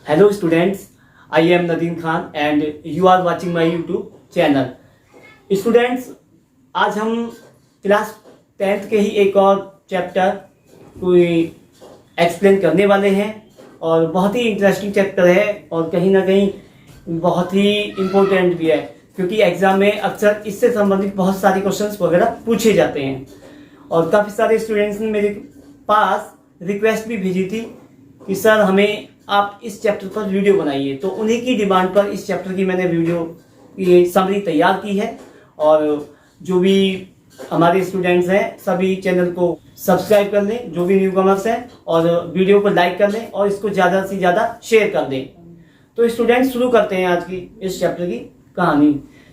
Hello students, I am Nadeem Khan and you are watching my YouTube channel. Students, आज हम class 10th के ही एक और chapter को एक्सप्लेन करने वाले हैं और बहुत ही इंटरेस्टिंग चैप्टर है और कहीं ना कहीं बहुत ही इम्पोर्टेंट भी है क्योंकि एग्ज़ाम में अक्सर इससे संबंधित बहुत सारे क्वेश्चंस वगैरह पूछे जाते हैं और काफ़ी सारे स्टूडेंट्स ने मेरे पास रिक्वेस्ट भी भेजी थी कि सर हमें आप इस चैप्टर पर वीडियो बनाइए, तो उन्हीं की डिमांड पर इस चैप्टर की मैंने वीडियो की समरी तैयार की है। और जो भी हमारे स्टूडेंट्स हैं सभी चैनल को सब्सक्राइब कर लें, जो भी न्यू कमर्स हैं, और वीडियो को लाइक कर लें और इसको ज़्यादा से ज़्यादा शेयर कर दें। तो स्टूडेंट्स शुरू करते हैं आज की इस चैप्टर की कहानी।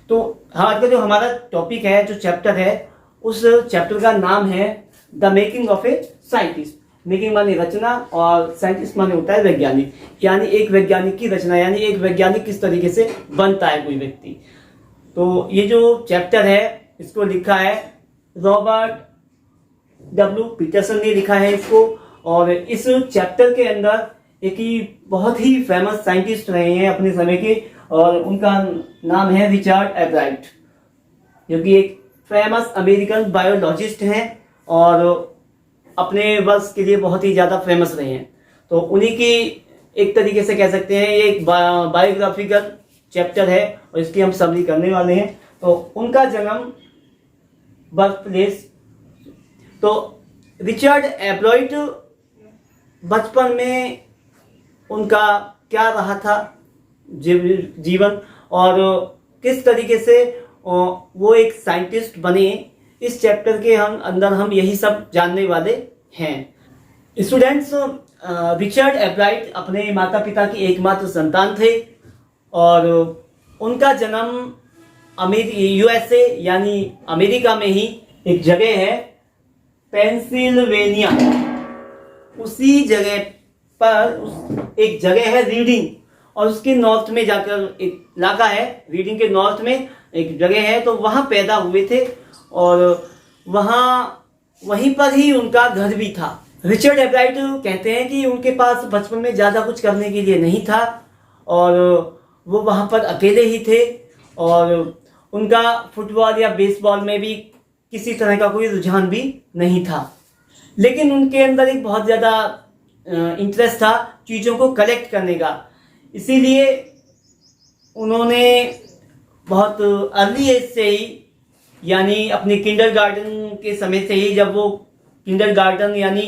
तो आज का जो हमारा टॉपिक है, जो चैप्टर है, उस चैप्टर का नाम है the making of a scientist. Making माने रचना और साइंटिस्ट माने होता है वैज्ञानिक, यानी एक वैज्ञानिक की रचना, यानी एक वैज्ञानिक किस तरीके से बनता है कोई व्यक्ति। तो ये जो चैप्टर है इसको लिखा है रॉबर्ट डब्ल्यू पीटरसन ने लिखा है इसको। और इस चैप्टर के अंदर एक ही बहुत ही फेमस साइंटिस्ट रहे हैं अपने समय के, और उनका नाम है रिचर्ड एब्राइट, जो कि एक फेमस अमेरिकन बायोलॉजिस्ट हैं और अपने वर्ष के लिए बहुत ही ज़्यादा फेमस रहे हैं। तो उन्हीं की एक तरीके से कह सकते हैं ये एक बायोग्राफिकल चैप्टर है और इसकी हम समरी करने वाले हैं। तो उनका जन्म, बर्थ प्लेस, तो रिचर्ड एब्राइट बचपन में उनका क्या रहा था जीवन और किस तरीके से वो एक साइंटिस्ट बने, इस चैप्टर के अंदर हम यही सब जानने वाले हैं। स्टूडेंट्स, रिचर्ड एब्राइट अपने माता पिता की एकमात्र संतान थे और उनका जन्म यूएसए यानी अमेरिका में ही एक जगह है पेंसिल्वेनिया, उसी जगह पर एक जगह है रीडिंग, और उसके नॉर्थ में जाकर एक इलाका है, रीडिंग के नॉर्थ में एक जगह है, तो वहाँ पैदा हुए थे और वहीं पर ही उनका घर भी था। रिचर्ड एब्राइट कहते हैं कि उनके पास बचपन में ज़्यादा कुछ करने के लिए नहीं था और वो वहाँ पर अकेले ही थे और उनका फुटबॉल या बेसबॉल में भी किसी तरह का कोई रुझान भी नहीं था। लेकिन उनके अंदर एक बहुत ज़्यादा इंटरेस्ट था चीज़ों को कलेक्ट करने का, इसीलिए उन्होंने बहुत अर्ली एज से ही, यानी अपने किंडरगार्टन के समय से ही, जब वो किंडरगार्टन यानी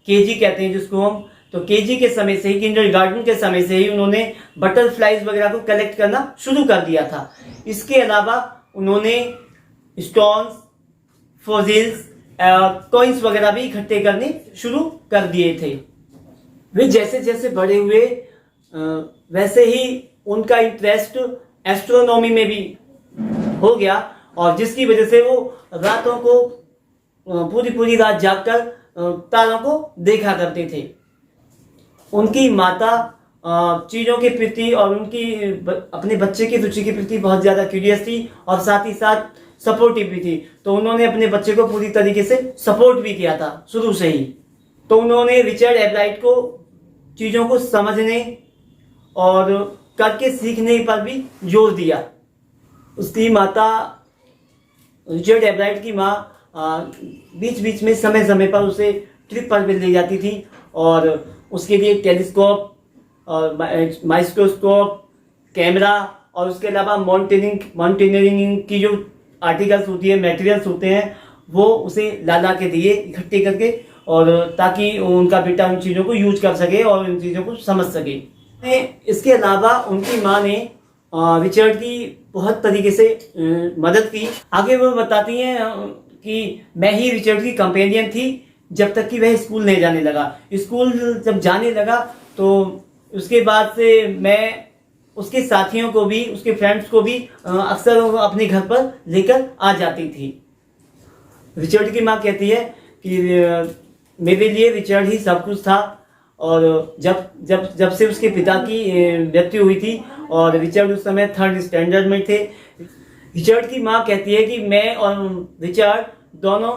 केजी कहते हैं जिसको हम, तो केजी के समय से ही, किंडरगार्टन के समय से ही उन्होंने बटरफ्लाइज वगैरह को कलेक्ट करना शुरू कर दिया था। इसके अलावा उन्होंने स्टोन्स, फॉसिल्स, कॉइन्स वगैरह भी इकट्ठे करने शुरू कर दिए थे। वे जैसे जैसे बड़े हुए वैसे ही उनका इंटरेस्ट एस्ट्रोनॉमी में भी हो गया और जिसकी वजह से वो रातों को पूरी पूरी रात जागकर तारों को देखा करते थे। उनकी माता चीज़ों के प्रति और उनकी अपने बच्चे की रुचि के प्रति बहुत ज़्यादा क्यूरियस थी और साथ ही साथ सपोर्टिव भी थी, तो उन्होंने अपने बच्चे को पूरी तरीके से सपोर्ट भी किया था शुरू से ही। तो उन्होंने रिचर्ड एब्राइट को चीज़ों को समझने और करके सीखने पर भी जोर दिया। उसकी माता, रिचर्ड एब्राइट की माँ, बीच बीच में समय समय पर उसे ट्रिप पर भी ले जाती थी और उसके लिए टेलीस्कोप और माइक्रोस्कोप, कैमरा और उसके अलावा माउंटेनियरिंग की जो आर्टिकल्स होती है, मटेरियल्स होते हैं, वो उसे ला के दिए इकट्ठे करके, और ताकि उनका बेटा उन चीज़ों को यूज कर सके और उन चीज़ों को समझ सके। इसके अलावा उनकी माँ ने रिचर्ड की बहुत तरीके से मदद की। आगे वो बताती हैं कि मैं ही रिचर्ड की कंपेनियन थी जब तक कि वह स्कूल नहीं जाने लगा। स्कूल जब जाने लगा तो उसके बाद से मैं उसके साथियों को भी, उसके फ्रेंड्स को भी अक्सर अपने घर पर लेकर आ जाती थी। रिचर्ड की माँ कहती है कि मेरे लिए रिचर्ड ही सब कुछ था, और जब से उसके पिता की मृत्यु हुई थी और रिचर्ड उस समय 3rd स्टैंडर्ड में थे, रिचर्ड की माँ कहती है कि मैं और रिचर्ड दोनों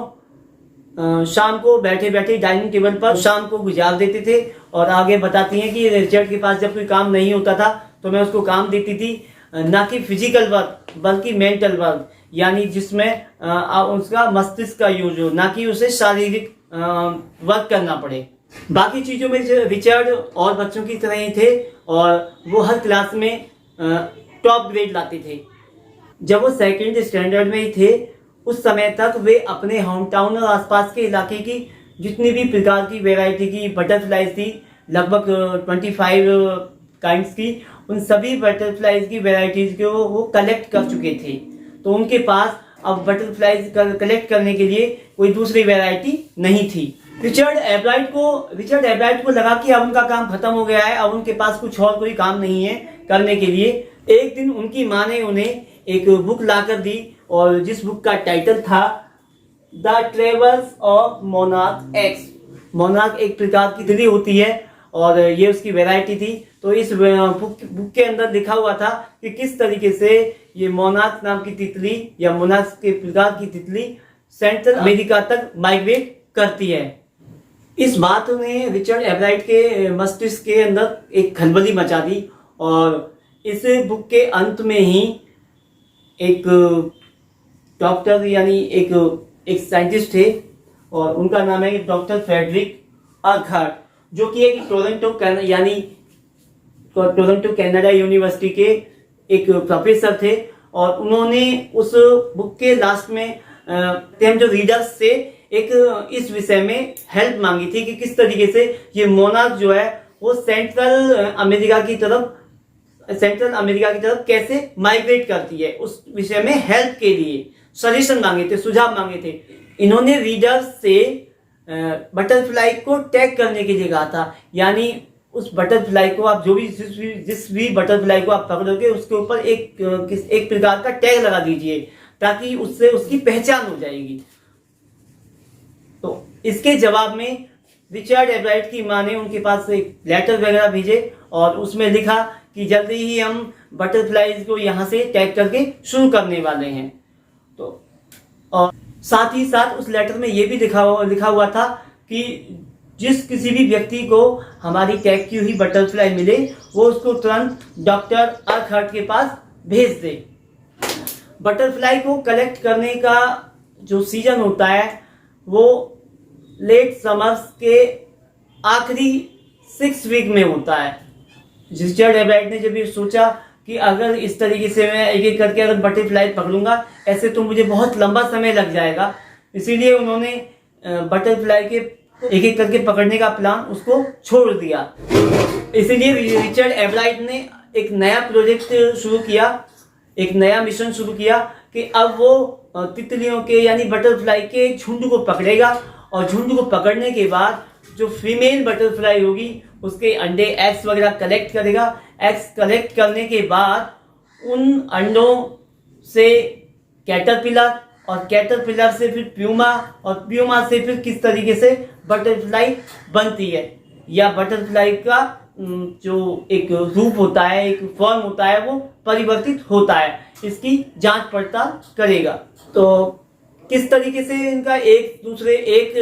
शाम को बैठे बैठे डाइनिंग टेबल पर शाम को गुजार देते थे। और आगे बताती हैं कि रिचर्ड के पास जब कोई काम नहीं होता था तो मैं उसको काम देती थी, ना कि फिजिकल वर्क बल्कि मेंटल वर्क, यानी जिसमें उसका मस्तिष्क का यूज हो, ना कि उसे शारीरिक वर्क करना पड़े। बाकी चीज़ों में रिचर्ड और बच्चों की तरह ही थे और वो हर क्लास में टॉप ग्रेड लाते थे। जब वो सेकंड स्टैंडर्ड में ही थे उस समय तक वे अपने होम टाउन और आसपास के इलाके की जितनी भी प्रकार की वैरायटी की बटरफ्लाइज थी, लगभग 25 काइंड्स की, उन सभी बटरफ्लाइज की वैरायटीज को वो कलेक्ट कर चुके थे। तो उनके पास अब बटरफ्लाइज कलेक्ट करने के लिए कोई दूसरी वैरायटी नहीं थी। रिचर्ड एब्राइट को लगा कि अब उनका काम खत्म हो गया है, अब उनके पास कुछ और कोई काम नहीं है करने के लिए। एक दिन उनकी माँ ने उन्हें एक बुक लाकर दी और जिस बुक का टाइटल था the travels of monarch x. Monarch एक प्रकार की तितली होती है और ये उसकी वैरायटी थी। तो इस बुक के अंदर लिखा हुआ था कि किस तरीके से ये मोनार्क नाम की तितली या मोनार्क के प्रकार की तितली सेंट्रल अमेरिका तक माइग्रेट करती है। इस बात ने रिचर्ड एब्राइट के मस्तिष्क के अंदर एक खलबली मचा दी और इस बुक के अंत में ही एक डॉक्टर यानी एक साइंटिस्ट थे और उनका नाम है डॉक्टर फ्रेडरिक अर्कहार्ट, जो कि एक टोरंटो कनाडा यूनिवर्सिटी के एक प्रोफेसर थे। और उन्होंने उस बुक के लास्ट में जो रीडर्स से एक इस विषय में हेल्प मांगी थी कि किस तरीके से ये मोनार्क जो है वो सेंट्रल अमेरिका की तरफ कैसे माइग्रेट करती है, उस विषय में हेल्प के लिए सजेशन मांगे थे, सुझाव मांगे थे। इन्होंने रीडर्स से बटरफ्लाई को टैग करने के लिए कहा था, यानी उस बटरफ्लाई को आप जिस भी बटरफ्लाई को आप पकड़ोगे उसके ऊपर एक प्रकार का टैग लगा दीजिए ताकि उससे उसकी पहचान हो जाएगी। तो इसके जवाब में रिचर्ड एब्राइट की माँ ने उनके पास एक लेटर वगैरह भेजे और उसमें लिखा कि जल्दी ही हम बटरफ्लाइज को यहाँ से टैग करके शुरू करने वाले हैं। तो और साथ ही साथ उस लेटर में ये भी लिखा हुआ था कि जिस किसी भी व्यक्ति को हमारी टैग की हुई बटरफ्लाई मिले वो उसको तुरंत डॉक्टर अर्कहार्ट के पास भेज दे। बटरफ्लाई को कलेक्ट करने का जो सीजन होता है वो लेट समर्स के आखिरी 6 वीक में होता है। रिचर्ड एब्राइट ने जब ये सोचा कि अगर इस तरीके से मैं एक एक करके अगर बटरफ्लाई पकड़ूंगा ऐसे तो मुझे बहुत लंबा समय लग जाएगा, इसीलिए उन्होंने बटरफ्लाई के एक एक करके पकड़ने का प्लान उसको छोड़ दिया। इसीलिए रिचर्ड एब्राइट ने एक नया प्रोजेक्ट शुरू किया, एक नया मिशन शुरू किया कि अब वो तितलियों के यानी बटरफ्लाई के झुंड को पकड़ेगा और झुंड को पकड़ने के बाद जो फीमेल बटरफ्लाई होगी उसके अंडे एग्स वगैरह कलेक्ट करेगा। एग्स कलेक्ट करने के बाद उन अंडों से कैटरपिलर और कैटरपिलर से फिर प्यूमा और प्यूमा से फिर किस तरीके से बटरफ्लाई बनती है या बटरफ्लाई का जो एक रूप होता है, एक फॉर्म होता है, वो परिवर्तित होता है, इसकी जांच पड़ताल करेगा। तो किस तरीके से इनका एक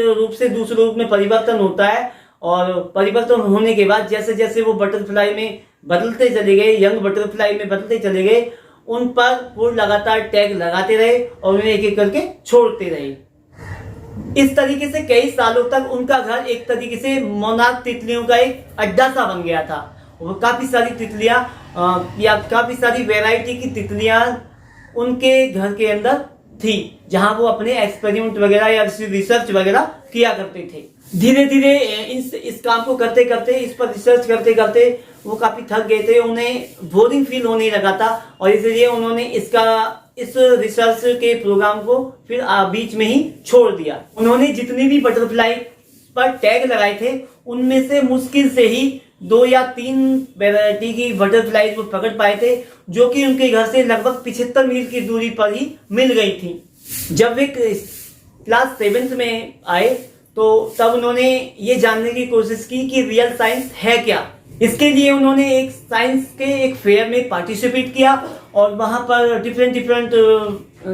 रूप से दूसरे रूप में परिवर्तन होता है और परिवर्तन होने के बाद जैसे जैसे वो बटरफ्लाई में बदलते चले गए, यंग बटरफ्लाई में बदलते चले गए, उन पर वो लगातार टैग लगाते रहे और उन्हें एक एक करके छोड़ते रहे। इस तरीके से कई सालों तक उनका घर एक तरीके से मोनार्क तितलियों का एक अड्डा सा बन गया था। वो काफी सारी तितलियां या काफी सारी वैरायटी की तितलियां उनके घर के अंदर थी जहां वो अपने एक्सपेरिमेंट वगैरह या रिसर्च वगैरह किया करते थे। धीरे धीरे इस काम को करते करते, इस पर रिसर्च करते करते वो काफी थक गए थे, उन्हें बोरिंग फील होने लगा था और इसलिए उन्होंने इस रिसर्च के प्रोग्राम को फिर बीच में ही छोड़ दिया। उन्होंने जितनी भी बटरफ्लाई पर टैग लगाए थे उनमें से मुश्किल से ही 2 या 3 वैरायटी की बटरफ्लाई वो पकड़ पाए थे जो कि उनके घर से लगभग 75 मील की दूरी पर ही मिल गई थी। जब वे क्लास 7th में आए तो तब उन्होंने ये जानने की कोशिश की कि रियल साइंस है क्या। इसके लिए उन्होंने एक साइंस के एक फेयर में पार्टिसिपेट किया और वहां पर डिफरेंट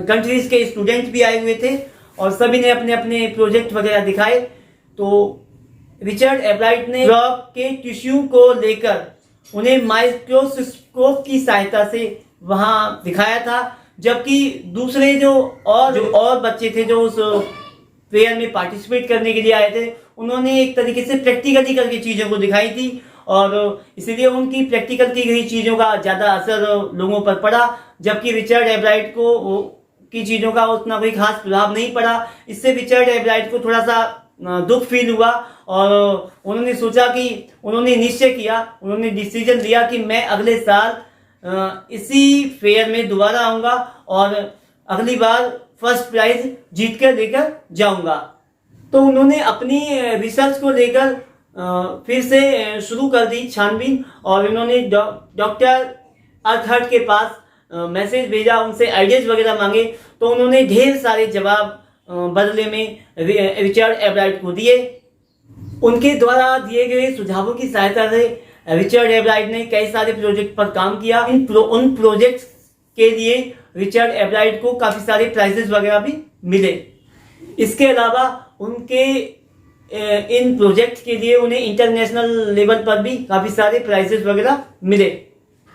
कंट्रीज के स्टूडेंट भी आए हुए थे और सभी ने अपने अपने प्रोजेक्ट वगैरह दिखाए। तो रिचर्ड एब्राइट ने फ्रॉग के टिश्यू को लेकर उन्हें माइक्रोस्कोप की सहायता से वहां दिखाया था, जबकि दूसरे जो और बच्चे थे जो उस फेयर में पार्टिसिपेट करने के लिए आए थे, उन्होंने एक तरीके से प्रैक्टिकली करके चीज़ों को दिखाई थी और इसीलिए उनकी प्रैक्टिकल की गई चीज़ों का ज़्यादा असर लोगों पर पड़ा, जबकि रिचर्ड एब्राइट को की चीज़ों का उतना कोई खास प्रभाव नहीं पड़ा। इससे रिचर्ड एब्राइट को थोड़ा सा दुख फील हुआ और उन्होंने सोचा कि उन्होंने डिसीजन लिया कि मैं अगले साल इसी फेयर में दोबारा आऊँगा और अगली बार फर्स्ट प्राइज जीत कर लेकर जाऊँगा। तो उन्होंने अपनी रिसर्च को लेकर फिर से शुरू कर दी छानबीन और उन्होंने डॉक्टर अर्थहर्ट के पास मैसेज भेजा, उनसे आइडियाज वगैरह मांगे। तो उन्होंने ढेर सारे जवाब बदले में रिचर्ड एब्राइट को दिए। उनके द्वारा दिए गए सुझावों की सहायता से रिचर्ड एब्राइट ने कई सारे प्रोजेक्ट पर काम किया। उन प्रोजेक्ट्स के लिए रिचर्ड एब्राइट को काफ़ी सारे प्राइजेस वगैरह भी मिले। इसके अलावा उनके इन प्रोजेक्ट के लिए उन्हें इंटरनेशनल लेवल पर भी काफ़ी सारे प्राइजेस वगैरह मिले।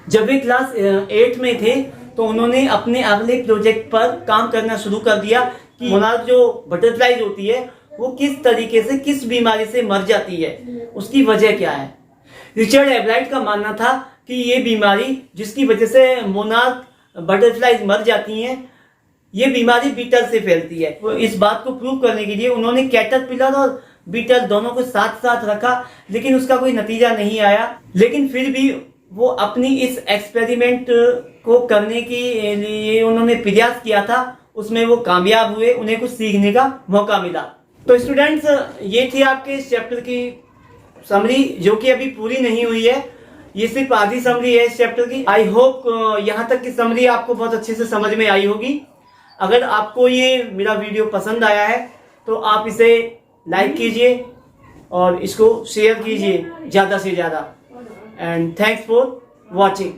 जब वे क्लास 8 में थे तो उन्होंने अपने अगले प्रोजेक्ट पर काम करना शुरू कर दिया कि मोनार्क जो बटरफ्लाइज होती है वो किस तरीके से, किस बीमारी से मर जाती है, उसकी वजह क्या है। रिचर्ड एब्राइट का मानना था कि ये बीमारी जिसकी वजह से मोनार्क बटरफ्लाइज मर जाती हैं, ये बीमारी बीटल से फैलती है। तो इस बात को प्रूव करने के लिए उन्होंने कैटरपिलर और बीटल दोनों को साथ साथ रखा, लेकिन उसका कोई नतीजा नहीं आया। लेकिन फिर भी वो अपनी इस एक्सपेरिमेंट को करने के लिए उन्होंने प्रयास किया था, उसमें वो कामयाब हुए, उन्हें कुछ सीखने का मौका मिला। तो स्टूडेंट्स, ये थी आपके इस चैप्टर की समरी, जो कि अभी पूरी नहीं हुई है, ये सिर्फ आधी समरी है इस चैप्टर की। आई होप यहाँ तक की समरी आपको बहुत अच्छे से समझ में आई होगी। अगर आपको ये मेरा वीडियो पसंद आया है तो आप इसे लाइक कीजिए और इसको शेयर कीजिए ज़्यादा से ज़्यादा। And thanks for watching.